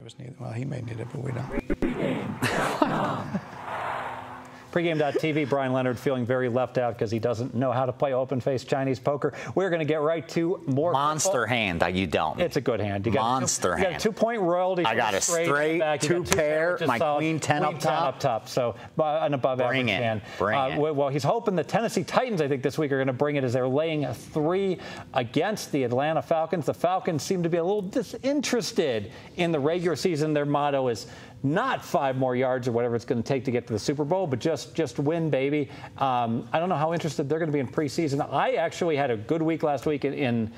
Well, he may need it, but we don't. Pregame.tv, Bryan Leonard feeling very left out because he doesn't know how to play open-faced Chinese poker. We're going to get right to more monster football. Hand. You don't. It's a good hand. You monster hand. You got a 2-point royalty. I got a straight, two pair, my queen 10 up top. So an above average hand. Bring it. Well, he's hoping the Tennessee Titans, I think, this week are going to bring it as they're laying 3 against the Atlanta Falcons. The Falcons seem to be a little disinterested in the regular season. Their motto is not 5 more yards or whatever it's going to take to get to the Super Bowl, but just win, baby. I don't know how interested they're going to be in preseason. I actually had a good week last week in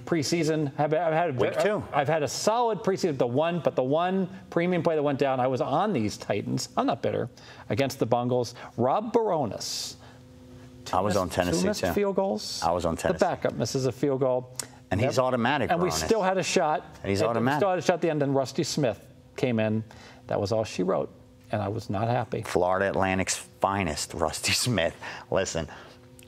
preseason. I've had a solid preseason. The one premium play that went down, I was on these Titans. I'm not bitter. Against the Bungles. Rob Baronis. I was on Tennessee, two missed field goals. I was on Tennessee. The backup misses a field goal. And he's automatic, And we still had a shot. And he's automatic. We still had a shot at the end, and Rusty Smith came in. That was all she wrote, and I was not happy. Florida Atlantic's finest, Rusty Smith. Listen,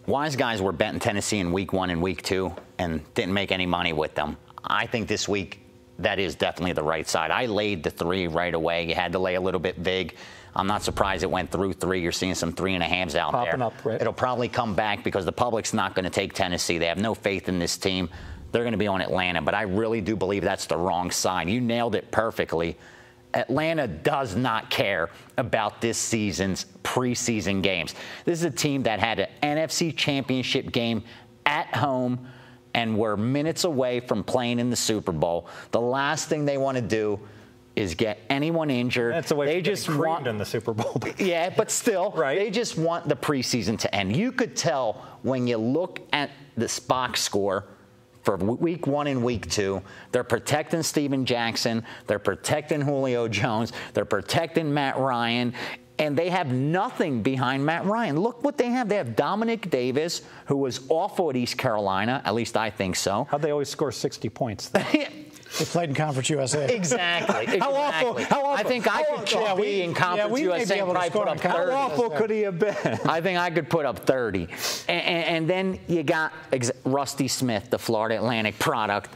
wise guys were betting Tennessee in week 1 and week 2 and didn't make any money with them. I think this week that is definitely the right side. I laid the 3 right away. You had to lay a little bit big. I'm not surprised it went through 3. You're seeing some 3.5s out Popping there. Up, right? It'll probably come back because the public's not going to take Tennessee. They have no faith in this team. They're going to be on Atlanta, but I really do believe that's the wrong side. You nailed it perfectly. Atlanta does not care about this season's preseason games. This is a team that had an NFC Championship game at home and were minutes away from playing in the Super Bowl. The last thing they want to do is get anyone injured. That's the way they just want in the Super Bowl. Yeah, but still, right? They just want the preseason to end. You could tell when you look at this box score for week 1 and week 2, they're protecting Steven Jackson, they're protecting Julio Jones, they're protecting Matt Ryan, and they have nothing behind Matt Ryan. Look what they have. They have Dominic Davis, who was awful at East Carolina. At least I think so. How'd they always score 60 points? They played in Conference USA. Exactly. How awful? I think I could be in Conference USA and probably put up 30. How awful could he have been? I think I could put up 30. And then you got Rusty Smith, the Florida Atlantic product,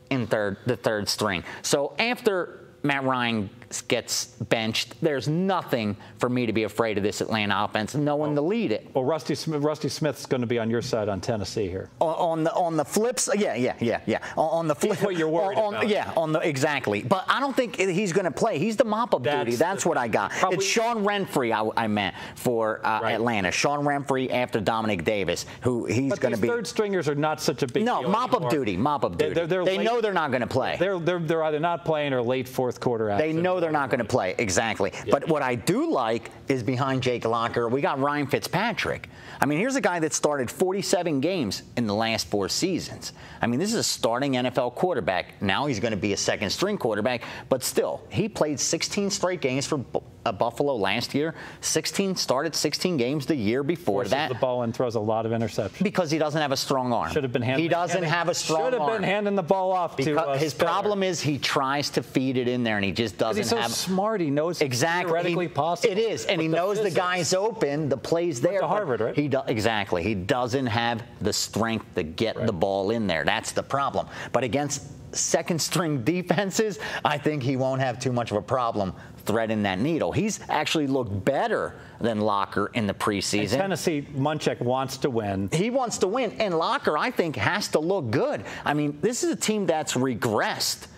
in the third string. So after Matt Ryan gets benched, there's nothing for me to be afraid of this Atlanta offense. No one to lead it. Well, Rusty Smith's going to be on your side on Tennessee here. On the flips, yeah. On the flip, what you're worried about. Yeah, exactly. But I don't think he's going to play. He's the mop-up duty. That's what I got. It's Sean Renfrey I meant for Atlanta. Sean Renfrey after Dominic Davis, who he's going to be. Third stringers are not such a big deal. No, mop-up duty. They know they're not going to play. They're either not playing or late fourth quarter action. They know they're not going to play, exactly. Yeah. But what I do like is behind Jake Locker, we got Ryan Fitzpatrick. I mean, here's a guy that started 47 games in the last 4 seasons. I mean, this is a starting NFL quarterback. Now he's going to be a second-string quarterback, but still, he played 16 straight games for Buffalo last year. Started 16 games the year before that. The ball and throws a lot of interceptions. Because he doesn't have a strong arm. Should have been handing. He doesn't have a strong arm. Should have been handing the ball off to his problem is he tries to feed it in there and he just doesn't have. He's so smart. He knows exactly theoretically possible. It is, and he knows the guy's open. The play's there. To Harvard, right? Exactly. He doesn't have the strength to get the ball in there. That's the problem. But against second-string defenses, I think he won't have too much of a problem threading that needle. He's actually looked better than Locker in the preseason. And Tennessee, Munchak wants to win. He wants to win, and Locker, I think, has to look good. I mean, this is a team that's regressed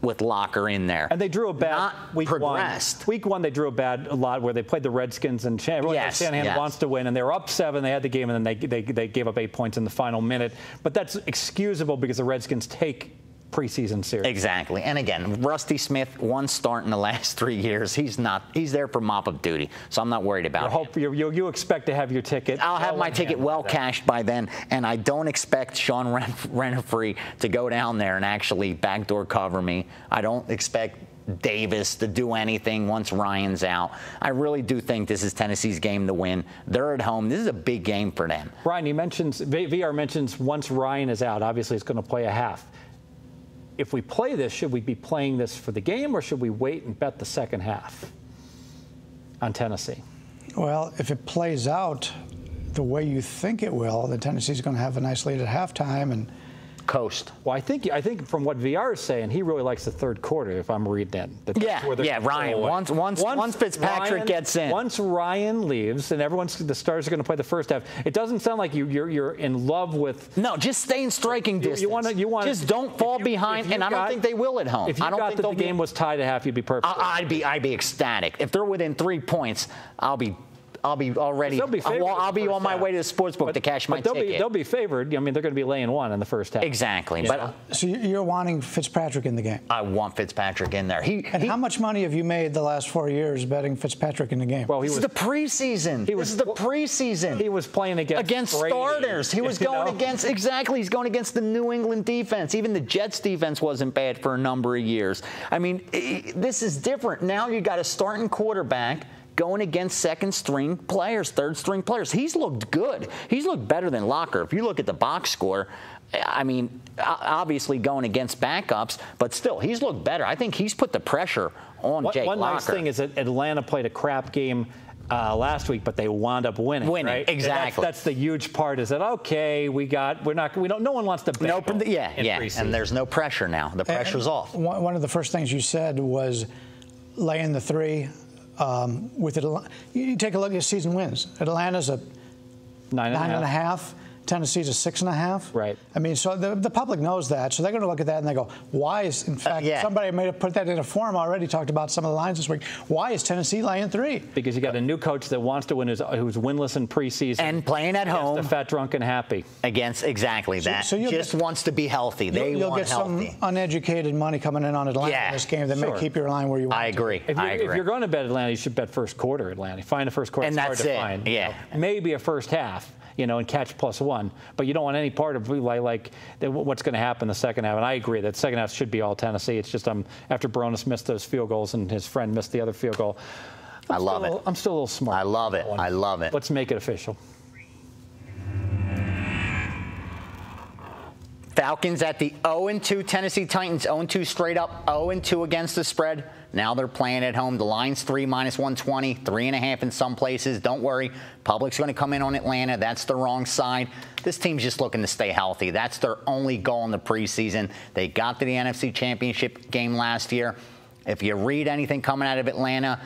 with Locker in there. And they drew a bad week progressed. 1. Week 1, they drew a bad lot where they played the Redskins, and Shanahan wants to win, and they were up 7. They had the game, and then they gave up 8 points in the final minute. But that's excusable because the Redskins take preseason series. Exactly. And again, Rusty Smith, 1 start in the last 3 years. He's there for mop-up duty, so I'm not worried about it. You expect to have your ticket. I'll have my ticket well cashed by then, and I don't expect Sean Renfrey to go down there and actually backdoor cover me. I don't expect Davis to do anything once Ryan's out. I really do think this is Tennessee's game to win. They're at home. This is a big game for them. Brian, VR mentions once Ryan is out, obviously he's going to play a half. If we play this, should we be playing this for the game, or should we wait and bet the second half on Tennessee? Well, if it plays out the way you think it will, then Tennessee's going to have a nice lead at halftime, and coast. Well, I think from what VR is saying, he really likes the third quarter, if I'm reading it. Yeah, Ryan. Once Fitzpatrick gets in. Once Ryan leaves and the Stars are going to play the first half, it doesn't sound like you're in love with. No, just stay in striking distance. You want just don't fall behind, and I don't think they will at home. If you got that the game was tied at half, you'd be perfect. I'd be ecstatic. If they're within 3 points, I'll be already. I'll be on my way to the sportsbook to cash my ticket. They'll be favored. I mean, they're going to be laying 1 in the first half. Exactly. But so you're wanting Fitzpatrick in the game. I want Fitzpatrick in there. How much money have you made the last 4 years betting Fitzpatrick in the game? Well, this is the preseason. This is the preseason. He was playing against Brady, starters. He was going against He's going against the New England defense. Even the Jets defense wasn't bad for a number of years. I mean, this is different. Now you got a starting quarterback going against second-string players, third-string players. He's looked good. He's looked better than Locker. If you look at the box score, I mean, obviously going against backups, but still, he's looked better. I think he's put the pressure on Jake Locker. One nice thing is that Atlanta played a crap game last week, but they wound up winning. Right? Exactly. That's the huge part. Is that okay? No one wants to bet. And there's no pressure now. The pressure's off. One of the first things you said was laying the 3. With Atlanta, you take a look at season wins. Atlanta's a 9.5. Tennessee's a 6.5. Right. I mean, so the public knows that, so they're going to look at that and they go, why is, in fact, somebody may have put that in a forum already, talked about some of the lines this week. Why is Tennessee laying 3? Because you got a new coach that wants to win, who's winless in preseason. And playing at home. The fat, drunk, and happy. Exactly that. So just wants to be healthy. You'll get some uneducated money coming in on Atlanta in this game that may keep your line where you want I agree. to. I agree. If you're going to bet Atlanta, you should bet first quarter Atlanta. Find a first quarter. And that's that's hard to find. Yeah. Maybe a first half. And catch +1. But you don't want any part of like what's going to happen in the second half. And I agree that the second half should be all Tennessee. It's just after Baronis missed those field goals and his friend missed the other field goal. I love it. I'm still a little smart. I love it. I love it. Let's make it official. Falcons at the 0-2 Tennessee Titans, 0-2 straight up, 0-2 against the spread. Now they're playing at home. The line's 3 -120, 3.5 in some places. Don't worry, public's going to come in on Atlanta. That's the wrong side. This team's just looking to stay healthy. That's their only goal in the preseason. They got to the NFC Championship game last year. If you read anything coming out of Atlanta,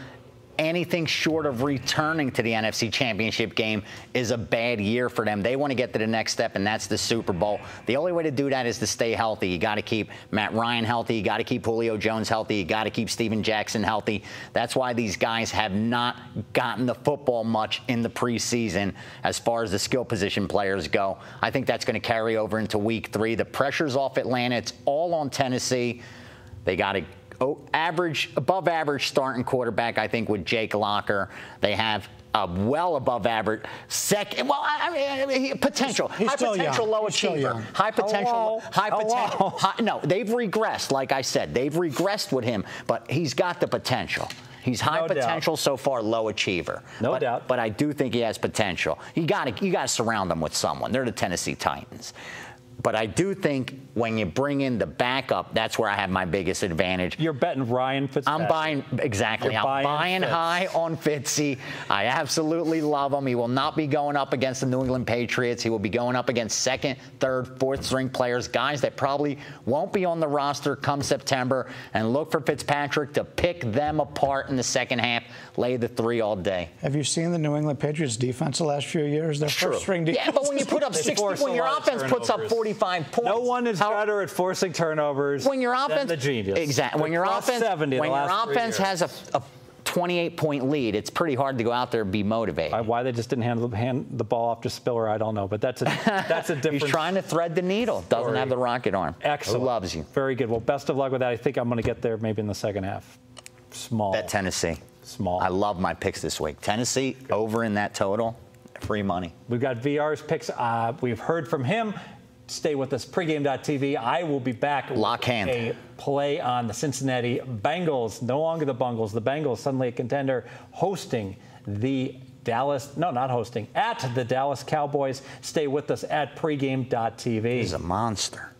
anything short of returning to the NFC Championship game is a bad year for them. They want to get to the next step, and that's the Super Bowl. The only way to do that is to stay healthy. You got to keep Matt Ryan healthy. You got to keep Julio Jones healthy. You got to keep Steven Jackson healthy. That's why these guys have not gotten the football much in the preseason as far as the skill position players go. I think that's going to carry over into week 3. The pressure's off Atlanta. It's all on Tennessee. They got to above average starting quarterback, I think, with Jake Locker. They have a well above average second. Well, I mean, potential. High potential, low achiever. High potential. No, they've regressed. Like I said, they've regressed with him, but he's got the potential. He's high potential so far, low achiever. No doubt. But I do think he has potential. You got to surround them with someone. They're the Tennessee Titans. But I do think when you bring in the backup, that's where I have my biggest advantage. You're betting Ryan Fitzpatrick. I'm buying high on Fitzy. I absolutely love him. He will not be going up against the New England Patriots. He will be going up against second, third, fourth string players, guys that probably won't be on the roster come September. And look for Fitzpatrick to pick them apart in the second half. Lay the 3 all day. Have you seen the New England Patriots defense the last few years? Their first string defense. Yeah, but when you put up 60, when your offense puts up 45 points. No one is better at forcing turnovers when your offense, than the genius. Exactly. When your offense has a 28-point lead, it's pretty hard to go out there and be motivated. Why they just didn't hand the ball off to Spiller, I don't know. But that's a different. He's trying to thread the needle. Doesn't have the rocket arm. Excellent. Who loves you? Very good. Well, best of luck with that. I think I'm going to get there maybe in the second half. Small. Bet Tennessee. Small. I love my picks this week. Tennessee over in that total. Free money. We've got VR's picks. We've heard from him. Stay with us. Pregame.tv. I will be back with a play on the Cincinnati Bengals. No longer the Bungles. The Bengals suddenly a contender hosting the at the Dallas Cowboys. Stay with us at pregame.tv. He's a monster.